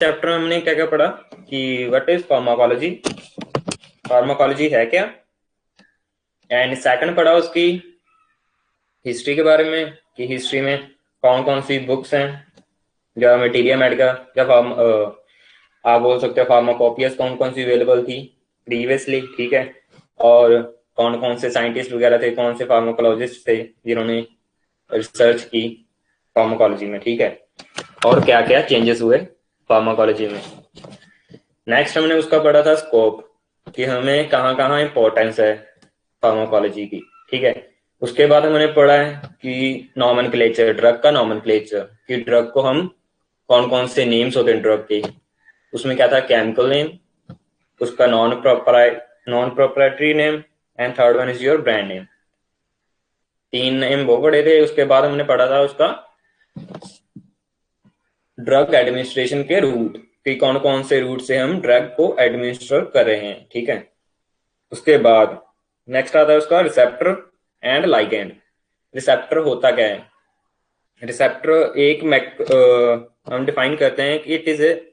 Chapter में हमने क्या क्या पढ़ा कि व्हाट इज फार्माकोलॉजी, फार्माकोलॉजी है क्या। एंड सेकंड पढ़ा उसकी हिस्ट्री के बारे में कि हिस्ट्री में कौन कौन सी बुक्स हैं या मटेरिया मेडिका या आप बोल सकते हो फार्माकोपियस कौन कौन सी अवेलेबल थी प्रीवियसली, ठीक है। और कौन कौन से साइंटिस्ट वगैरह थे, कौन से फार्माकोलॉजिस्ट थे जिन्होंने रिसर्च की फार्माकोलॉजी में, ठीक है। और क्या क्या चेंजेस हुए फार्माकोलॉजी में। नेक्स्ट हमने उसका पढ़ा था स्कोप कि हमें कहाँ कहाँ इंपॉर्टेंस है फार्माकोलॉजी की, ठीक है। उसके बाद हमने पढ़ा है कि नॉमेनक्लेचर, ड्रग का नॉमेनक्लेचर, कि ड्रग को हम कौन कौन से नेम्स होते हैं ड्रग के। उसमें क्या था, केमिकल नेम, उसका non proprietary name, and third one is your brand name. तीन नेम वो पढ़े थे। उसके बाद हमने पढ़ा था उसका ड्रग एडमिनिस्ट्रेशन के रूट, कि कौन कौन से रूट से हम ड्रग को एडमिनिस्टर कर रहे हैं, ठीक है। उसके बाद नेक्स्ट आता है उसका रिसेप्टर एंड लाइगैंड। रिसेप्टर होता क्या है? रिसेप्टर हम डिफाइन करते हैं कि इट इज ए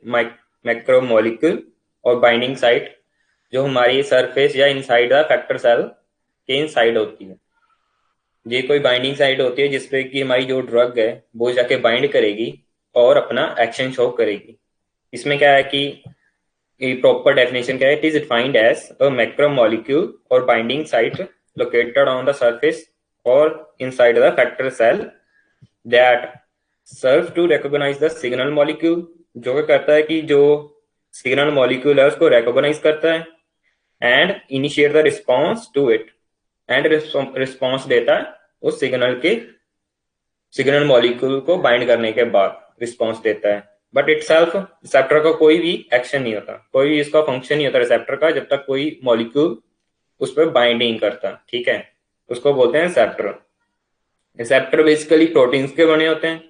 मैक्रोमोलिक्यूल और बाइंडिंग साइट जो हमारी सरफेस या इनसाइड द फैक्टर सेल के इनसाइड होती है। ये कोई बाइंडिंग साइट होती है जिसपे कि हमारी जो ड्रग है वो जाके बाइंड करेगी और अपना एक्शन शो करेगी। इसमें क्या है कि प्रॉपर डेफिनेशन क्या है, it is defined as a macromolecule और binding site located on the surface और inside the factor cell that serve to recognise the signal molecule, जो क्या करता है कि जो सिग्नल मॉलिक्यूल है उसको रिकॉग्नाइज करता है and initiate the response to it, and response देता है उस सिग्नल मॉलिक्यूल को बाइंड करने के बाद रिस्पॉन्स देता है। बट इट सेल्फ रिसेप्टर का कोई भी एक्शन नहीं होता, कोई भी इसका फंक्शन नहीं होता रिसेप्टर का जब तक कोई मॉलिक्यूल उस पर बाइंड नहीं करता, ठीक है। उसको बोलते हैं रिसेप्टर। रिसेप्टर बेसिकली प्रोटीन्स के बने होते हैं।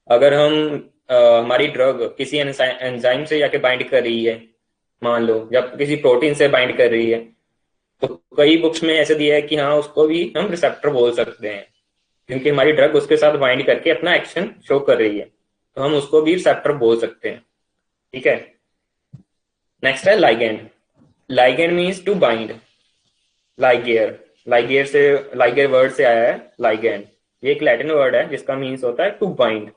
अगर हम हमारी ड्रग किसी एंजाइम से जाके बाइंड कर रही है, मान लो जब किसी प्रोटीन से बाइंड कर रही है, तो कई बुक्स में ऐसे दिया है कि हाँ उसको भी हम रिसेप्टर बोल सकते हैं क्योंकि हमारी ड्रग उसके साथ बाइंड करके अपना एक्शन शो कर रही है, तो हम उसको भी रिसेप्टर बोल सकते हैं, ठीक है। नेक्स्ट है ligand. Ligand means to bind. Ligare, ligare word से आया है लाइगैंड। ये एक लैटिन वर्ड है जिसका मीन्स होता है टू बाइंड।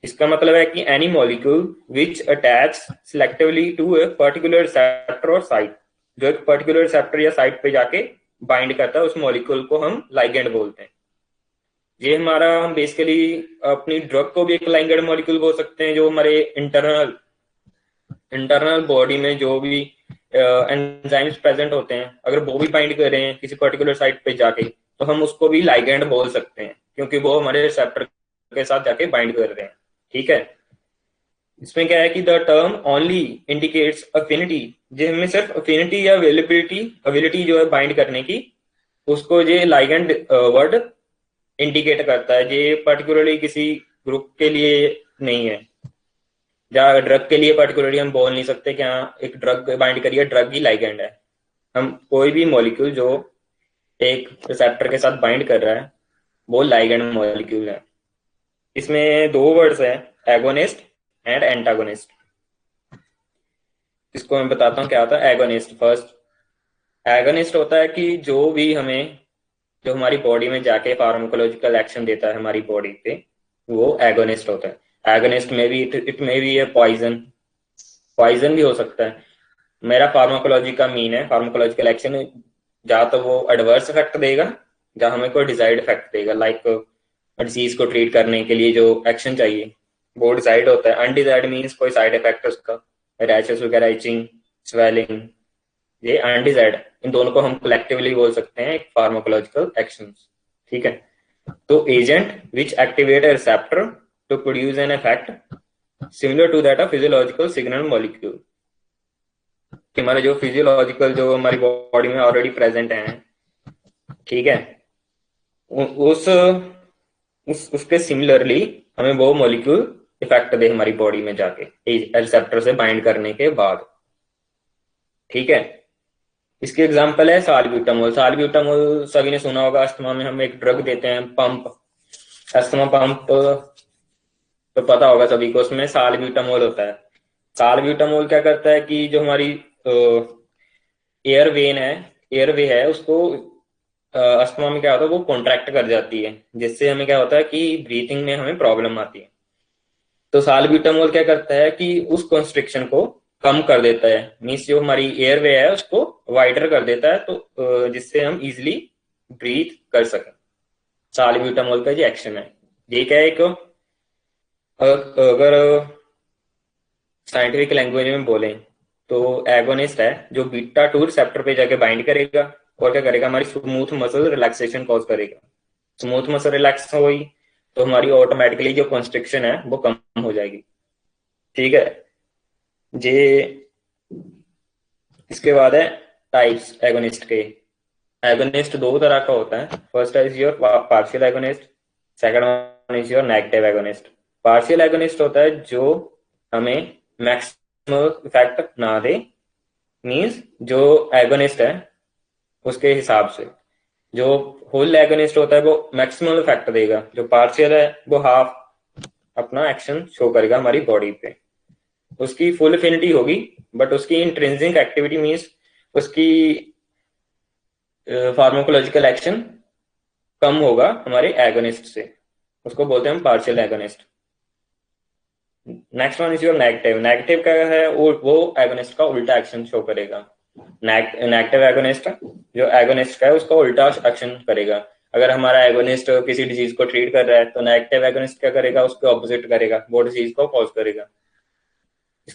इसका मतलब है कि any molecule which attach selectively to a particular receptor और साइट, जो एक पर्टिकुलर रिसेप्टर या साइट पे जाके बाइंड करता है उस मॉलिक्यूल को हम लाइगैंड बोलते हैं। ये हमारा, हम बेसिकली अपनी ड्रग को भी एक लाइगैंड मॉलिक्यूल बोल सकते हैं जो हमारे इंटरनल बॉडी में जो भी एंजाइम्स प्रेजेंट होते हैं, अगर वो भी बाइंड कर रहे हैं किसी पर्टिकुलर साइट पे जाके, तो हम उसको भी लाइगैंड बोल सकते हैं क्योंकि वो हमारे रिसेप्टर के साथ जाके बाइंड कर रहे हैं, ठीक है। इसमें क्या है कि the term only indicates affinity, जो हमें सिर्फ अफिनिटी या अवेलिटी जो है बाइंड करने की, उसको ये लाइगैंड वर्ड इंडिकेट करता है। ये पर्टिकुलरली किसी ग्रुप के लिए नहीं है, या ड्रग के लिए पर्टिकुलरली हम बोल नहीं सकते कि हाँ एक ड्रग बाइंड करिए, ड्रग ही लाइगैंड है। हम कोई भी मॉलिक्यूल जो एक रिसेप्टर के साथ बाइंड कर रहा है वो लाइगैंड मॉलिक्यूल है। इसमें दो वर्ड्स हैं, एगोनिस्ट एंड एंटागोनिस्ट। इसको मैं बताता हूँ क्या होता है एगोनिस्ट। फर्स्ट, एगोनिस्ट होता है कि जो हमारी बॉडी में जाके फार्माकोलॉजिकल एक्शन देता है हमारी बॉडी पे, वो एगोनिस्ट होता है। एगोनिस्ट में भी इट में भी है पॉइजन, पॉइजन भी हो सकता है। मेरा फार्माकोलॉजी का मीन है फार्माकोलॉजिकल एक्शन, जहाँ तो वो एडवर्स इफेक्ट देगा, जहाँ हमें कोई डिजायर्ड इफेक्ट देगा। लाइक डिजीज को ट्रीट करने के लिए जो एक्शन चाहिए वो डिजायर्ड होता है। अनडिजायर्ड मीन्स कोई साइड इफेक्ट उसका, रैशेस वगैरह, इचिंग, स्वेलिंग, ये अनडिजायर्ड। इन दोनों को हम कलेक्टिवली बोल सकते हैं फार्माकोलॉजिकल एक्शंस, ठीक है। तो agent which activate a receptor to produce an effect similar to that of physiological signal molecule, कि हमारे जो फिजियोलॉजिकल जो हमारी बॉडी में ऑलरेडी प्रेजेंट है, ठीक है, उस उसके सिमिलरली हमें वो मॉलिक्यूल इफेक्ट दे हमारी बॉडी में जाके रिसेप्टर से बाइंड करने के बाद, ठीक है। इसकी एग्जांपल है सालब्यूटामोल। सालब्यूटामोल सभी ने सुना होगा, अस्थमा में हम एक ड्रग देते हैं, पंप, अस्थमा पंप। तो पता होगा सभी को, उसमें साल्ब्यूटामोल होता है। साल्ब्यूटामोल क्या करता है कि जो हमारी एयर वे है उसको अस्थमा में क्या होता है, वो कॉन्ट्रैक्ट कर जाती है, जिससे हमें क्या होता है कि ब्रीथिंग में हमें प्रॉब्लम आती है। तो साल्ब्यूटामोल क्या करता है कि उस कॉन्स्ट्रिक्शन को कम कर देता है, मीन्स जो हमारी एयरवे है उसको वाइडर कर देता है, तो जिससे हम इजिली ब्रीथ कर सकें। साल्ब्यूटामोल का ये एक्शन है। ये क्या है, एक अगर साइंटिफिक लैंग्वेज में बोलें तो एगोनिस्ट है जो बीटा 2 रिसेप्टर पे जाके बाइंड करेगा, और क्या करेगा, हमारी स्मूथ मसल रिलैक्सेशन कॉज करेगा। स्मूथ मसल रिलैक्स हुई तो हमारी ऑटोमेटिकली जो कॉन्स्ट्रिक्शन है वो कम हो जाएगी। ठीक है। ये इसके बाद है टाइप्स एगोनिस्ट के। एगोनिस्ट दो तरह का होता है। First is your partial agonist, second one is your negative agonist. Partial agonist होता है जो हमें मैक्सिमम इफेक्ट ना दे, मींस जो एगोनिस्ट है उसके हिसाब से। जो होल एगोनिस्ट होता है वो मैक्सिमम इफेक्ट देगा, जो पार्शियल है वो हाफ अपना एक्शन शो करेगा हमारी बॉडी पे। उसकी फुल एफिनिटी होगी बट उसकी इंट्रिंसिक एक्टिविटी मींस उसकी फार्माकोलॉजिकल एक्शन कम होगा हमारे एगोनिस्ट से। उसको बोलते हैं हम partial agonist. Next one is your negative. Negative क्या है, वो एगोनिस्ट का उल्टा एक्शन शो करेगा। नेगेटिव एगोनिस्ट जो एगोनिस्ट का है उसका उल्टा एक्शन करेगा। अगर हमारा एगोनिस्ट किसी डिजीज को ट्रीट कर रहा है तो नेगेटिव एगोनिस्ट क्या करेगा, उसके ऑपोजिट करेगा, वो डिजीज को कॉज करेगा।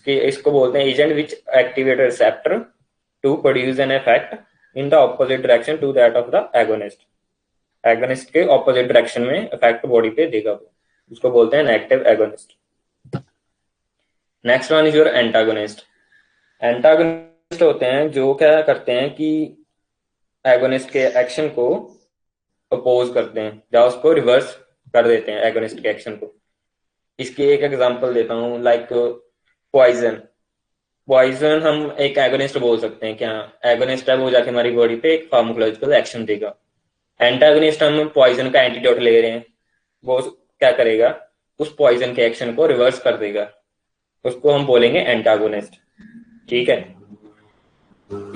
इसको बोलते हैं agent which activate receptor to produce an effect in the opposite direction to that of the agonist. Agonist के ऑपोजिट डायरेक्शन में इफेक्ट बॉडी पे देगा वो, उसको बोलते हैं negative agonist. Next one is your antagonist. Antagonist होते हैं जो क्या करते हैं कि एगोनिस्ट के एक्शन को अपोज करते हैं या उसको रिवर्स कर देते हैं एगोनिस्ट के एक्शन को। इसकी एक एग्जांपल देता हूँ, लाइक पॉइजन। पॉइजन हम एक एगोनिस्ट बोल सकते हैं, क्या एगोनिस्ट है वो जाके हमारी बॉडी पे एक फार्माकोलॉजिकल एक्शन देगा। एंटागोनिस्ट हम पॉइजन का एंटीडोट ले रहे हैं, वो क्या करेगा, उस पॉइजन के एक्शन को रिवर्स कर देगा, उसको हम बोलेंगे एंटागोनिस्ट। ठीक है।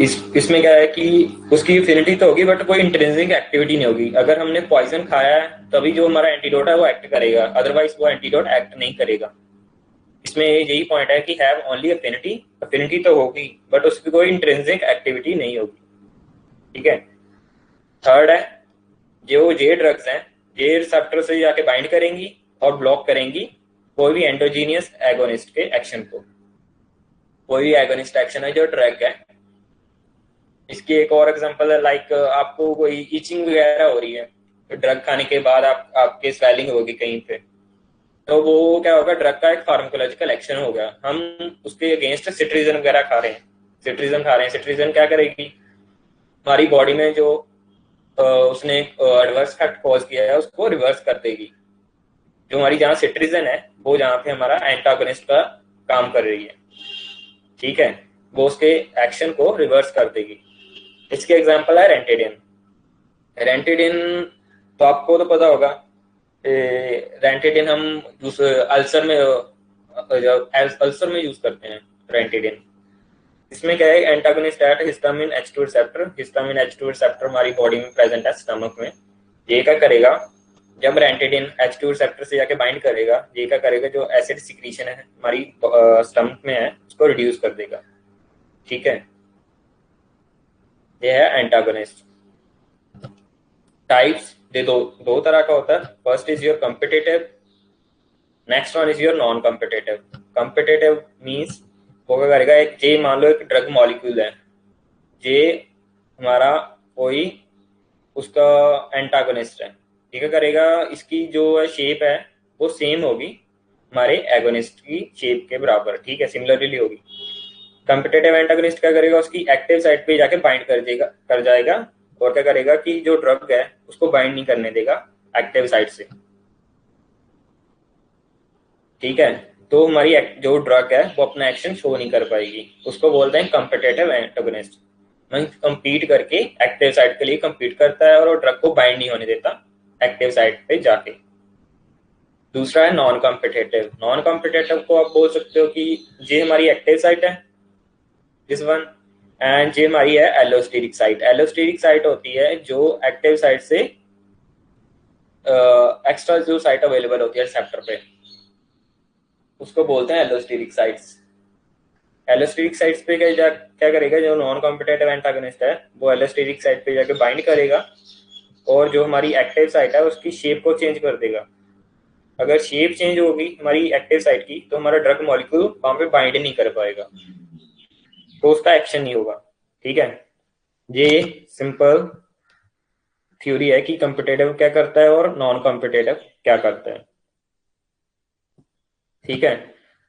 इसमें क्या है कि उसकी एफिनिटी तो होगी बट कोई इंट्रिंसिक एक्टिविटी नहीं होगी। अगर हमने पॉइजन खाया है तभी जो हमारा एंटीडोट है वो एक्ट करेगा, अदरवाइज वो एंटीडोट एक्ट नहीं करेगा। इसमें यही पॉइंट है कि हैव ओनली एफिनिटी। एफिनिटी तो होगी बट उसकी कोई इंट्रिंसिक एक्टिविटी नहीं होगी। ठीक है। थर्ड है, जो ये ड्रग्स हैं ये रिसेप्टर से जाके बाइंड करेंगी और ब्लॉक करेंगी कोई भी एंडोजीनियस एगोनिस्ट के एक्शन को। कोई भी एगोनिस्ट एक्शन है जो ड्रग है। इसकी एक और एग्जांपल है, लाइक आपको कोई इचिंग वगैरह हो रही है तो ड्रग खाने के बाद आपके स्वेलिंग होगी कहीं पे, तो वो क्या होगा, ड्रग का एक फार्माकोलॉजिकल एक्शन होगा। हम उसके अगेंस्ट सिट्रिजन वगैरह खा रहे हैं, सिट्रिजन क्या करेगी, हमारी बॉडी में जो उसने एडवर्स इफेक्ट कॉज किया है उसको रिवर्स कर देगी। जो हमारी जहाँ सिट्रिजन है वो जहाँ पे हमारा एंटागोनिस्ट का काम कर रही है। ठीक है। वो उसके एक्शन को रिवर्स कर देगी। इसके एग्जांपल है रेंटेडिन। रेंटेडिन तो आपको तो पता होगा, रेंटेडिन हम अल्सर में यूज करते हैं रेंटेडिन। इसमें क्या है, antagonist at histamine H2 receptor. Histamine H2 receptor हमारी बॉडी में प्रेजेंट है स्टमक में। ये क्या करेगा, जब रेंटेडिन H2 रिसेप्टर से जाके बाइंड करेगा, ये क्या करेगा, जो एसिड सिक्रीशन है हमारी स्टमक में है उसको रिड्यूस कर देगा। ठीक है। ये है एंटागोनिस्ट। टाइप्स दे दो तरह का होता है। First is your competitive, next one is your non competitive. Competitive means वो क्या करेगा, एक जे मान लो एक ड्रग मॉलिक्यूल है, जे हमारा कोई उसका एंटागोनिस्ट है। ये क्या करेगा, इसकी जो शेप है वो सेम होगी हमारे एगोनिस्ट की शेप के बराबर। ठीक है, सिमिलरली होगी। कॉम्पिटिटिव एंटागोनिस्ट क्या करेगा, उसकी एक्टिव साइट पे जाके बाइंड कर जाएगा और क्या करेगा कि जो ड्रग है उसको बाइंड नहीं करने देगा एक्टिव साइट से। ठीक है। तो हमारी जो ड्रग है वो अपना एक्शन शो नहीं कर पाएगी, उसको बोलते हैं कॉम्पिटिटिव एंटागोनिस्ट। कंपीट करके एक्टिव साइट के लिए कंपीट करता है और वो ड्रग को बाइंड नहीं होने देता एक्टिव साइट पे जाके। दूसरा है नॉन कॉम्पिटेटिव। नॉन कॉम्पिटेटिव को आप बोल सकते हो कि ये हमारी एक्टिव साइट है, दिस वन, एंड ये हमारी है एलोस्टेरिक साइट। एलोस्टेरिक साइट होती है जो एक्टिव साइट से एक्स्ट्रा जो साइट अवेलेबल होती है रिसेप्टर पे, उसको बोलते हैं एलोस्टेरिक साइट्स। एलोस्टेरिक साइट्स पे क्या करेगा, जो नॉन कॉम्पिटेटिव एंटागोनिस्ट है वो एलोस्टेरिक साइट पे जाके बाइंड करेगा, और जो हमारी एक्टिव साइट है उसकी शेप को चेंज कर देगा। अगर शेप चेंज होगी हमारी एक्टिव साइट की तो हमारा ड्रग मॉलिक्यूल वहां पे बाइंड नहीं कर पाएगा, तो उसका एक्शन नहीं होगा। ठीक है, ये सिंपल थ्योरी है कि कॉम्पिटेटिव क्या करता है और नॉन कॉम्पिटेटिव क्या करता है। ठीक है,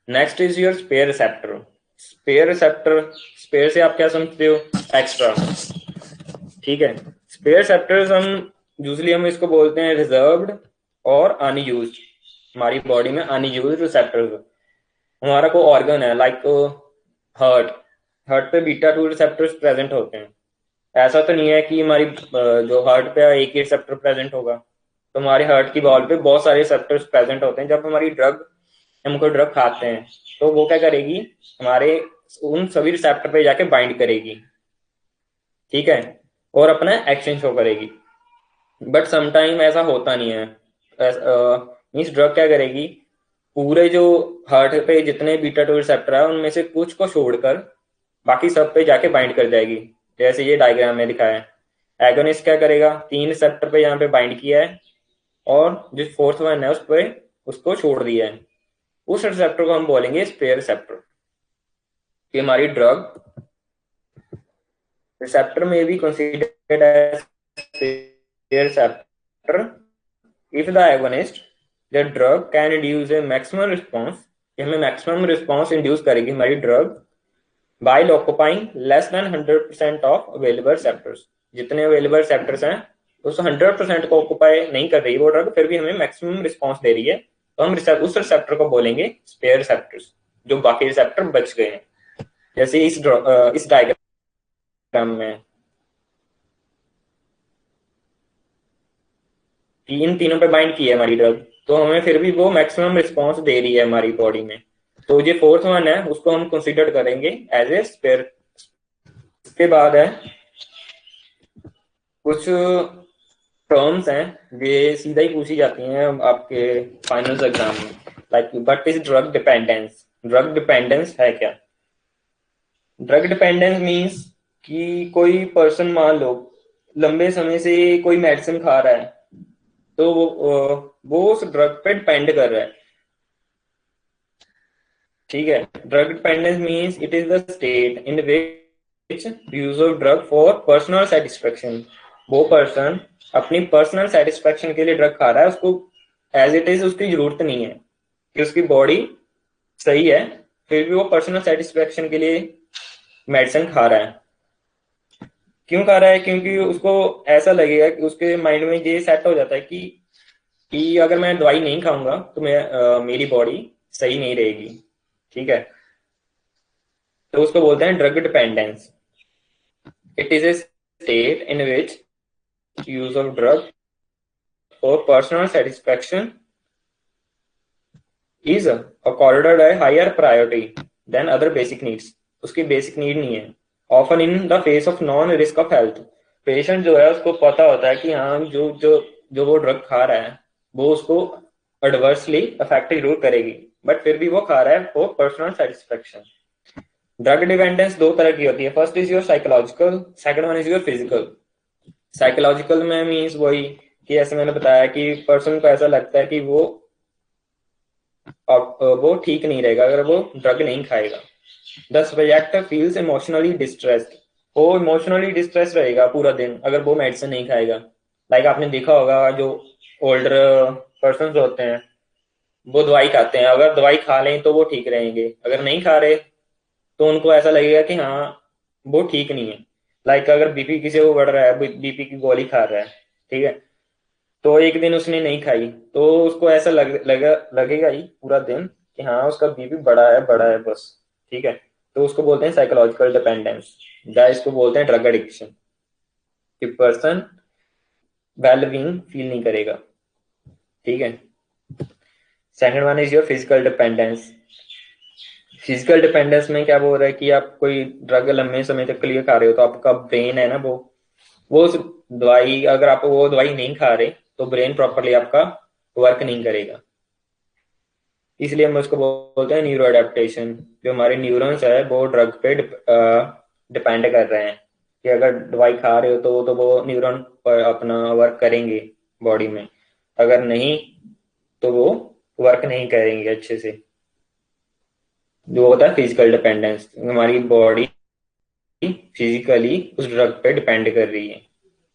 next is your spare receptor. Spare receptor, spare से आप क्या समझते हो, एक्स्ट्रा। ठीक है, स्पेयर रिसेप्टर्स हम इसको बोलते हैं रिजर्व्ड और अनयूज्ड। हमारी बॉडी में अनयूज्ड रिसेप्टर्स, हमारा कोई ऑर्गन है लाइक हार्ट, हार्ट पे बीटा 2 रिसेप्टर्स प्रेजेंट होते हैं। ऐसा तो नहीं है कि हमारी जो हार्ट पे एक ही रिसेप्टर प्रेजेंट होगा, तो हमारे हार्ट की वॉल पे बहुत सारे रिसेप्टर्स प्रेजेंट होते हैं। जब हमारी हम कोई ड्रग खाते हैं तो वो क्या करेगी, हमारे उन सभी रिसेप्टर पे जाके बाइंड करेगी। ठीक है, और अपना एक्शन शो करेगी। बट समटाइम ऐसा होता नहीं है। मीन्स ड्रग क्या करेगी, पूरे जो हार्ट पे जितने बीटा 2 रिसेप्टर है उनमें से कुछ को छोड़कर बाकी सब पे जाके बाइंड कर जाएगी, जैसे ये डायग्राम में दिखाया है। एगोनिस्ट क्या करेगा, 3 रिसेप्टर पे यहाँ पे बाइंड किया है और जो फोर्थ वन है उस पे उसको छोड़ दिया है। उस रिसेप्टर को हम बोलेंगे स्पेयर रिसेप्टर। कि हमारी drug receptor may be considered as their receptor if the agonist, the drug can induce a maximum response, कि हमें मैक्सिमम रिस्पॉन्स इंड्यूस करेगी हमारी drug bile occupying less than 100% of available receptors. जितने available receptors हैं उस 100% को occupy नहीं कर रही वो ड्रग, फिर भी हमें मैक्सिमम रिस्पॉन्स दे रही है, तो हम उस रिसेप्टर को बोलेंगे स्पेयर रिसेप्टर्स, जो बाकी रिसेप्टर बच गए हैं। जैसे इस डायग्राम में इन तीनों पे बाइंड की है हमारी ड्रग, तो हमें फिर भी वो मैक्सिमम रिस्पॉन्स दे रही है हमारी बॉडी में, तो ये फोर्थ वन है उसको हम कंसीडर करेंगे एज ए स्पेयर। इसके बाद है कुछ टर्म्स हैं ये सीधा ही पूछी जाती हैं आपके फाइनल एग्जाम में, like what is drug dependence. Drug dependence है क्या, ड्रग डिपेंडेंस मीन्स कि कोई पर्सन मान लो लंबे समय से कोई मेडिसिन खा रहा है, तो वो उस ड्रग पे डिपेंड कर रहा है। ठीक है, drug dependence means it is the state in which use of drug for personal satisfaction. वो पर्सन अपनी पर्सनल सेटिस्फेक्शन के लिए ड्रग खा रहा है, उसको एज इट इज उसकी जरूरत नहीं है कि उसकी बॉडी सही है, फिर भी वो पर्सनल सेटिस्फेक्शन के लिए मेडिसिन खा रहा है। क्यों खा रहा है, क्योंकि उसको ऐसा लगेगा कि उसके माइंड में ये सेट हो जाता है कि अगर मैं दवाई नहीं खाऊंगा तो मेरी बॉडी सही नहीं रहेगी। ठीक है, तो उसको बोलते हैं drug dependence. It is a state in which use of drug for personal satisfaction is accorded a higher priority than other basic needs. उसकी बेसिक नीड नहीं है। Often in the face of non risk of health. Patient जो है उसको पता होता है कि हाँ जो जो जो वो ड्रग खा रहा है वो उसको एडवर्सली अफेक्ट जरूर करेगी, बट फिर भी वो खा रहा है for personal satisfaction. Drug dependence दो तरह की होती है, first is your psychological, second one is your physical. Psychological में मीन्स वही कि ऐसे मैंने बताया कि पर्सन को ऐसा लगता है कि वो ठीक नहीं रहेगा अगर वो ड्रग नहीं खाएगा। The subject feels emotionally distressed, वो इमोशनली डिस्ट्रेस रहेगा पूरा दिन अगर वो मेडिसिन नहीं खाएगा। लाइक आपने देखा होगा जो ओल्डर पर्सन होते हैं वो दवाई खाते हैं, अगर दवाई खा लें तो वो ठीक रहेंगे, अगर नहीं खा रहे तो उनको ऐसा लगेगा कि हाँ वो ठीक नहीं है। लाइक अगर बीपी किसी को बढ़ रहा है, बीपी की गोली खा रहा है, ठीक है, तो एक दिन उसने नहीं खाई तो उसको ऐसा लगेगा ही पूरा दिन कि हाँ उसका बीपी बढ़ा है बस। ठीक है, तो उसको बोलते हैं साइकोलॉजिकल डिपेंडेंस, या इसको बोलते हैं ड्रग एडिक्शन, कि पर्सन वेल बीइंग फील नहीं करेगा। ठीक है, second one is your physical dependence. Physical dependence में क्या बोल रहा है कि आप कोई ड्रग लंबे समय तक के लिए खा रहे हो तो आपका ब्रेन है ना, वो उस दवाई, अगर आप वो दवाई नहीं खा रहे तो ब्रेन प्रॉपरली आपका वर्क नहीं करेगा। इसलिए हम उसको बोलते हैं न्यूरो एडेप्टेशन। जो हमारे न्यूरॉन्स है वो ड्रग पे डिपेंड कर रहे हैं कि अगर दवाई खा रहे हो तो वो न्यूरॉन पर अपना वर्क करेंगे बॉडी में, अगर नहीं तो वो वर्क नहीं करेंगे अच्छे से। जो होता है फिजिकल डिपेंडेंस, हमारी बॉडी फिजिकली उस ड्रग पे डिपेंड कर रही है।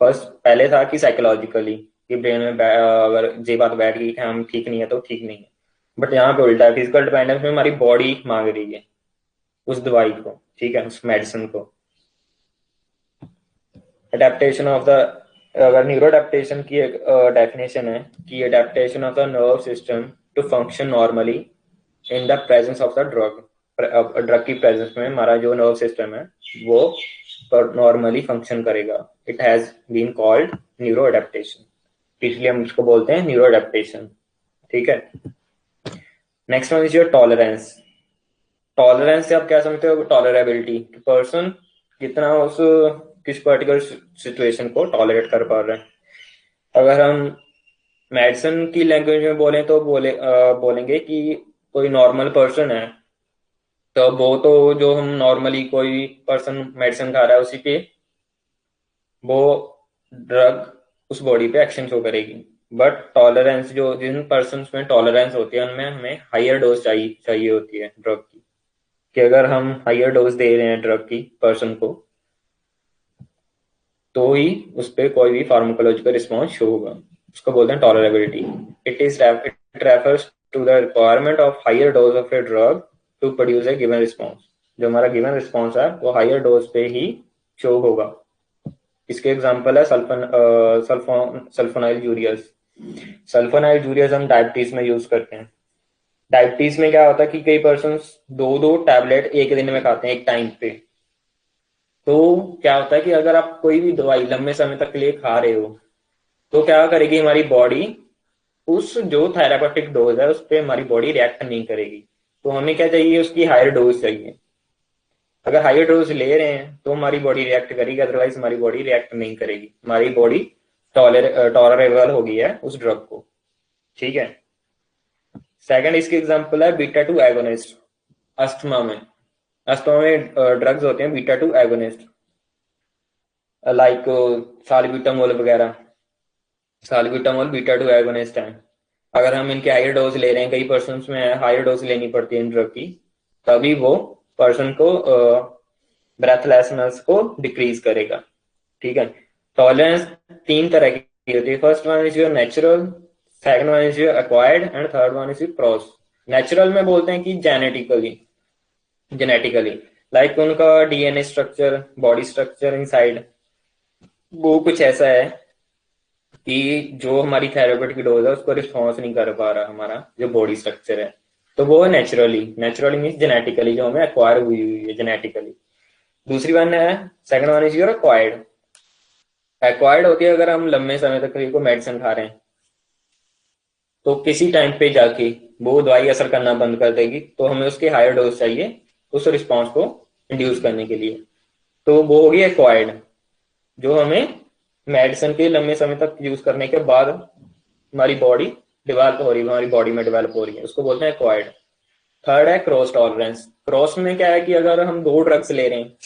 फर्स्ट पहले था कि साइकोलॉजिकली, कि ब्रेन में अगर ये बात बैठ गई कि हम ठीक नहीं है तो ठीक नहीं है, बट यहाँ पे उल्टा है, फिजिकल डिपेंडेंस में हमारी बॉडी मांग रही है उस दवाई को, ठीक है, उस मेडिसिन को। अडेप्टेशन ऑफ द, अगर न्यूरो अडेप्टेशन की एक डेफिनेशन है कि adaptation of the nerve system to function normally in the presence of the drug. Drug की प्रेजेंस में हमारा जो नर्व सिस्टम है वो नॉर्मली फंक्शन करेगा। It has been called neuro adaptation, इसलिए हम इसको बोलते हैं न्यूरो अडेप्टेशन, ठीक है। Next one is your tolerance. Tolerance से आप क्या समझते हो? टॉलरेबिलिटी, पर्सन कितना उस किस पर्टिकुलर सिचुएशन को टॉलरेट कर पा रहे हैं। अगर हम मेडिसिन की लैंग्वेज में बोलें तो बोलेंगे कि कोई नॉर्मल पर्सन है तो वो तो, जो हम नॉर्मली कोई पर्सन मेडिसिन खा रहा है उसी पे वो ड्रग उस बॉडी पे एक्शन शो करेगी। बट टॉलरेंस, जो जिन पर्सन में टॉलरेंस होती है उनमें हमें हायर डोज चाहिए होती है ड्रग की, कि अगर हम हायर डोज दे रहे हैं ड्रग की पर्सन को तो ही उस पर कोई भी फार्माकोलॉजिकल रिस्पॉन्स शो होगा। उसको बोलते हैं tolerability. It refers to the requirement of higher dose of a drug to produce a given response. जो हमारा गिवन रिस्पॉन्स है वो हायर डोज पे ही शो होगा। इसके एग्जांपल है सल्फोनाइल यूरियस। सल्फोनाइल यूरियस हम डायबिटीज में यूज करते हैं। डायबिटीज में क्या होता है कि कई पर्सन दो दो टैबलेट एक दिन में खाते हैं एक टाइम पे। तो क्या होता है कि अगर आप कोई भी दवाई लंबे समय तक के लिए खा रहे हो तो क्या करेगी हमारी बॉडी, उस जो थेरापेटिक डोज है उस पर हमारी बॉडी रिएक्ट नहीं करेगी। तो हमें क्या चाहिए? उसकी हायर डोज चाहिए। अगर हायर डोज ले रहे हैं तो हमारी बॉडी रिएक्ट करेगी, अदरवाइज हमारी बॉडी रिएक्ट नहीं करेगी। हमारी बॉडी टॉलरेबल हो गई है उस ड्रग को, ठीक है। सेकंड इसकी एग्जांपल है बीटा टू एगोनिस्ट। अस्थमा में ड्रग्स होते हैं beta two agonist, like salbutamol वगैरह। साल्ब्यूटामोल बीटा टू एगोनिस्ट है। अगर हम इनके हायर डोज ले रहे हैं, कई पर्सन में हायर डोज लेनी पड़ती है इन ड्रग की, तभी वो पर्सन को ब्रेथलेसनेस को डिक्रीज करेगा, ठीक है। टॉलरेंस तीन तरह की होती है। First one is your natural, second one is your acquired and third one is your cross. Natural में बोलते हैं कि जेनेटिकली लाइक उनका DNA structure, body structure inside वो कुछ ऐसा है कि जो हमारी थेरेपेटिक डोज है उसको रिस्पॉन्स नहीं कर पा रहा हमारा जो बॉडी स्ट्रक्चर है, तो वो है नेचुरली मीन्स जेनेटिकली, जो हमें एक्वायर हुई है जेनेटिकली। दूसरी वन है, second one is your acquired. Acquired होती है अगर हम लंबे समय तक को मेडिसिन खा रहे हैं तो किसी टाइम पे जाके वो दवाई असर करना बंद कर देगी, तो हमें उसके हायर डोज चाहिए उस रिस्पॉन्स को इंड्यूस करने के लिए। तो वो होगी एक्वायर्ड, जो हमें मेडिसिन के लंबे समय तक यूज करने के बाद हमारी बॉडी डेवलप हो रही है, हमारी बॉडी में डेवलप हो रही है, उसको बोलते हैं एक्वायर्ड। थर्ड है क्रॉस टॉलरेंस। क्रॉस में क्या है कि अगर हम दो ड्रग्स ले रहे हैं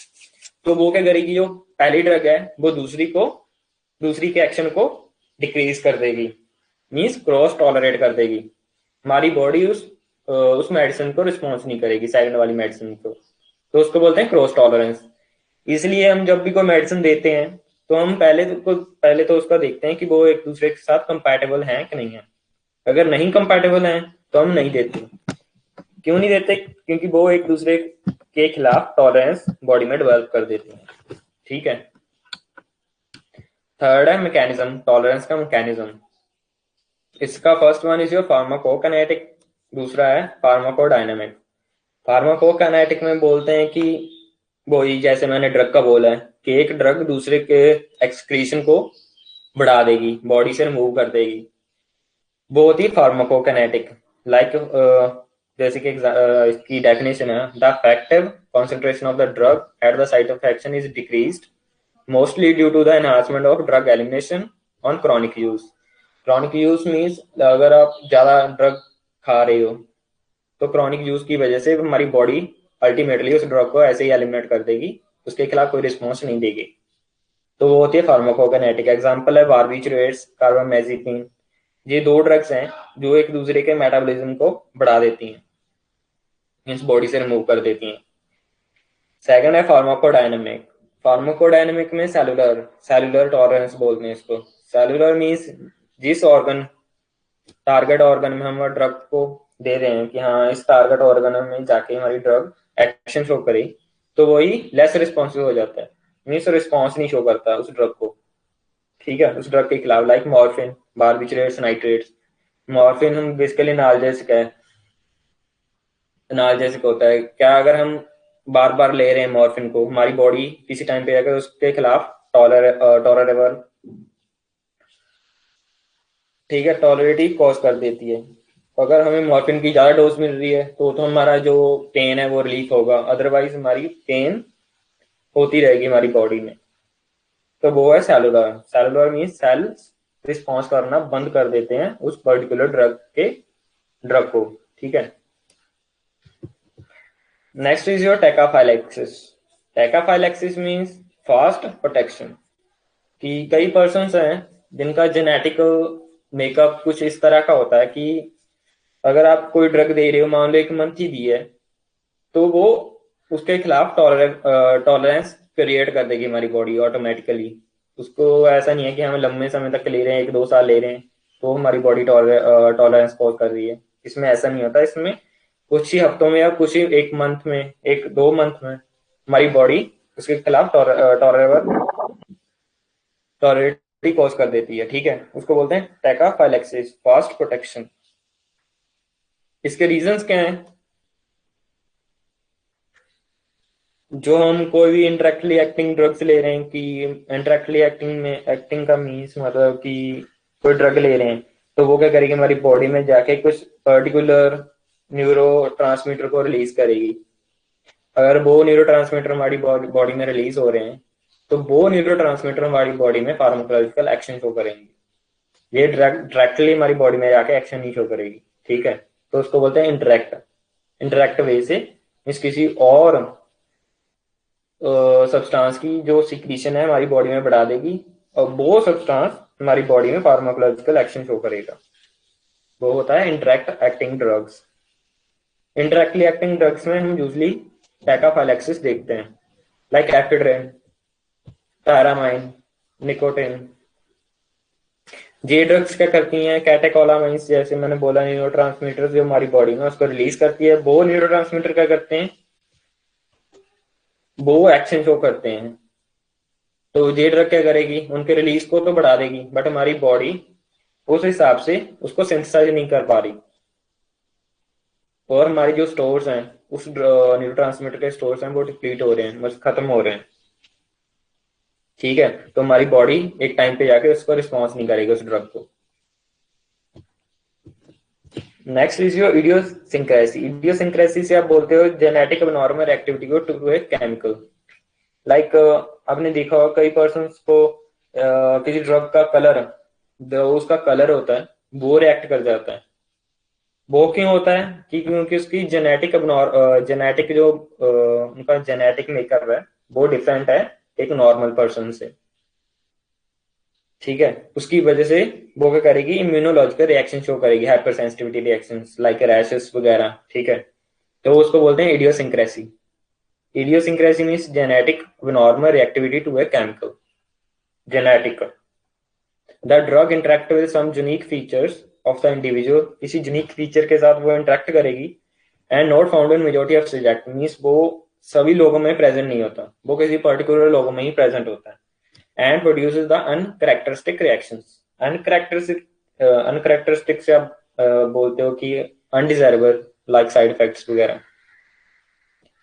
तो वो क्या करेगी, जो पहली ड्रग है वो दूसरी के एक्शन को डिक्रीज कर देगी, मीन्स क्रॉस टॉलरेट कर देगी। हमारी बॉडी उस मेडिसिन को रिस्पॉन्स नहीं करेगी, सेकंड वाली मेडिसिन को, तो उसको बोलते हैं क्रॉस टॉलरेंस। इसलिए हम जब भी कोई मेडिसिन देते हैं तो हम पहले तो उसका देखते हैं कि वो एक दूसरे के साथ कंपैटिबल है कि नहीं है। अगर नहीं कंपैटिबल है तो हम नहीं देते। क्यों नहीं देते? क्योंकि वो एक दूसरे के खिलाफ टॉलरेंस बॉडी में डेवलप कर देते हैं, ठीक है। थर्ड है मैकेनिज्म, टॉलरेंस का मैकेनिज्म। इसका first one is your pharmacokinetic, दूसरा है फार्माकोडायनामिक। फार्माकोकाइनेटिक में बोलते हैं कि वही जैसे मैंने ड्रग का बोला है कि एक ड्रग दूसरे के एक्सक्रीशन को बढ़ा देगी, बॉडी से रिमूव कर देगी, वो होती है फार्माकोकाइनेटिक। लाइक जैसे कि इसकी डेफिनेशन है, the effective concentration of the drug at the site of action is decreased mostly due to the enhancement of drug elimination on chronic use. Chronic use means अगर आप ज्यादा ड्रग खा रहे हो तो क्रॉनिक यूज की वजह से हमारी बॉडी अल्टीमेटली उस ड्रग को ऐसे ही एलिमिनेट कर देगी, उसके खिलाफ कोई रिस्पॉन्स नहीं देगी। तो वो होती है फार्माकोकाइनेटिक। एग्जांपल है बारबिचुरेट्स, कार्बामेजिपिन। ये दो ड्रग्स हैं जो एक दूसरे के मेटाबॉलिज्म को बढ़ा देती हैं, मीन्स बॉडी से रिमूव कर देती हैं। सेकंड है फार्माकोडायनेमिक। फार्माकोडायनेमिक में सेलुलर सेलुलर टॉलरेंस बोलते हैं इसको। सेलुलर मीन्स जिस ऑर्गन, टारगेट ऑर्गन में हम ड्रग को दे रहे हैं कि हाँ इस टारगेट ऑर्गन में जाके हमारी ड्रग एक्शन शो करे, तो वही लेस रिस्पॉन्सिव हो जाता है, मीन्स रिस्पॉन्स नहीं शो करता उस ड्रग को। ठीक है, उस ड्रग के खिलाफ, like morphine, barbiturates, nitrates. Morphine हम बेसिकली नालजेसिक है, नालजेसिक होता है क्या, अगर हम बार बार ले रहे हैं मॉर्फिन को, हमारी बॉडी किसी टाइम पे जाकर उसके खिलाफ टॉलरेबल, ठीक है, टॉलरेटी कॉज कर देती है। अगर हमें मॉर्फिन की ज्यादा डोज मिल रही है तो हमारा जो पेन है वो रिलीफ होगा, अदरवाइज हमारी पेन होती रहेगी हमारी बॉडी में। तो वो है cellular. Cellular means cells response करना बंद कर देते हैं उस पर्टिकुलर ड्रग को। ठीक है, next is your tachyphylaxis. Tachyphylaxis means fast protection. कि कई पर्सन्स हैं जिनका जेनेटिक मेकअप कुछ इस तरह का होता है कि अगर आप कोई ड्रग दे रहे हो, मान लो 1 मंथ ही दी है, तो वो उसके खिलाफ टॉलरेंस क्रिएट कर देगी हमारी बॉडी ऑटोमेटिकली। उसको ऐसा नहीं है कि हम लंबे समय तक ले रहे हैं, 1-2 साल ले रहे हैं तो हमारी बॉडी टॉलरेंस कॉज कर रही है। इसमें ऐसा नहीं होता, इसमें कुछ ही हफ्तों में या कुछ ही 1 मंथ में, 1-2 मंथ में हमारी बॉडी उसके खिलाफ टॉलरेटी कॉज कर देती है। ठीक है, उसको बोलते हैं टेकाफाइलैक्सिस, फास्ट प्रोटेक्शन। इसके रीजंस क्या हैं? जो हम कोई भी इंटरेक्टली एक्टिंग ड्रग्स ले रहे हैं, कि इंटरेक्टली एक्टिंग में, एक्टिंग का मीन्स मतलब कि कोई ड्रग ले रहे हैं तो वो क्या करेगी, हमारी बॉडी में जाके कुछ पर्टिकुलर न्यूरो ट्रांसमीटर को रिलीज करेगी। अगर वो न्यूरो ट्रांसमीटर हमारी बॉडी में रिलीज हो रहे हैं तो वो न्यूरो ट्रांसमीटर हमारी बॉडी में फार्माकोलॉजिकल एक्शन शो करेंगे। ये डायरेक्टली हमारी बॉडी में जाके एक्शन नहीं शो करेगी। ठीक है, तो उसको बोलते हैं इंटरेक्ट। इंटरेक्ट वे से मीन्स किसी और सब्सटेंस की जो सिक्रीशन है हमारी बॉडी में बढ़ा देगी और वो सब्सटेंस हमारी बॉडी में फार्माकोलॉजिकल एक्शन शो करेगा। वो होता है indirect acting drugs. Indirectly acting drugs में हम यूजली टेकाफाइलैक्सिस देखते हैं, लाइक एफेड्रिन, पैरामाइन, निकोटिन। ये ड्रग्स क्या करती हैं, कैटेकोलामाइंस, जैसे मैंने बोला न्यूरोट्रांसमीटर जो हमारी बॉडी में उसको रिलीज करती है, वो न्यूरोट्रांसमीटर क्या करते हैं, वो एक्शन शो करते हैं। तो ये ड्रग क्या करेगी, उनके रिलीज को तो बढ़ा देगी बट हमारी बॉडी उस हिसाब से उसको सिंथेसाइज नहीं कर पा रही, और हमारी जो स्टोर्स हैं उस न्यूरोट्रांसमीटर के स्टोर्स हैं वो डिप्लीट हो रहे हैं, बस खत्म हो रहे हैं। ठीक है, तो हमारी बॉडी एक टाइम पे जाके उसको रिस्पॉन्स नहीं करेगी उस ड्रग को। Next is your idiosyncrasy. Idiosyncrasy से आप बोलते हो जेनेटिक एबनॉर्मल एक्टिविटी को टू ए केमिकल। लाइक आपने देखा होगा कई पर्सन को किसी ड्रग का कलर, जो उसका कलर होता है वो रिएक्ट कर जाता है। वो क्यों होता है कि क्योंकि उसकी जेनेटिक जो उनका जेनेटिक मेकअप है वो डिफरेंट है एक नॉर्मल पर्सन से। ठीक है, उसकी वजह से वो क्या करेगी, इम्यूनोलॉजिकल रिएक्शन शो करेगी, hyper sensitivity reactions like rashes वगैरह। ठीक है, तो उसको बोलते हैं idiosyncrasy. Idiosyncrasy means genetic abnormal reactivity to a chemical, genetic. The drug interact with some unique features of the individual, किसी यूनिक फीचर के साथ वो इंटरेक्ट करेगी, and not found in majority of subject, means वो सभी लोगों में present नहीं होता, वो किसी पर्टिकुलर लोगों में ही प्रेजेंट होता है। And produces the uncharacteristic reactions. Uncharacteristic से आप बोलते हो कि अनडिजायरेबल, लाइक साइड इफेक्ट्स वगैरह।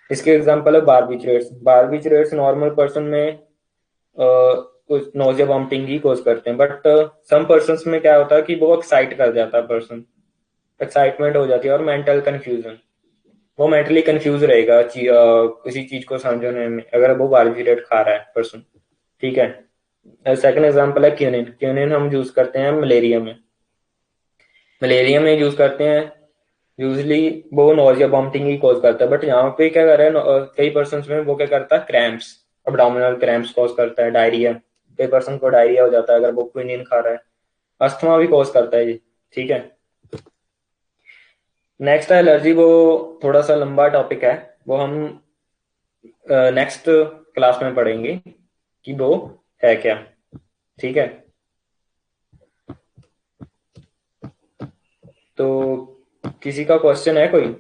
इसके एग्जांपल है बारबिचरेट्स। बारबिचरेट्स नॉर्मल पर्सन में कुछ नोजिया वॉमिटिंग ही कोज करते हैं, बट सम पर्सन में क्या होता है कि वो एक्साइट कर जाता है पर्सन, एक्साइटमेंट हो जाती है, और मेंटल कंफ्यूजन, वो मेंटली कंफ्यूज रहेगा किसी चीज को समझने में अगर वो बारबीट्रेट खा रहा है पर्सन। ठीक है। सेकंड एग्जांपल है क्यूनिन। क्यूनिन हम यूज करते हैं मलेरिया में। मलेरिया में यूज करते हैं यूजली, वो नोजिया वॉमिटिंग ही कॉज करता है, बट यहाँ पे क्या कर रहा है कई पर्सन में वो क्या करता है, क्रैम्प्स, अब्डोमिनल क्रैम्प्स कॉज करता है, डायरिया, कई पर्सन को डायरिया हो जाता है अगर वो क्विनिन खा रहा है। अस्थमा भी कॉज करता है ये। ठीक है। नेक्स्ट है एलर्जी, वो थोड़ा सा लंबा टॉपिक है, वो हम नेक्स्ट क्लास में पढ़ेंगे कि वो है क्या। ठीक है। तो किसी का क्वेश्चन है कोई?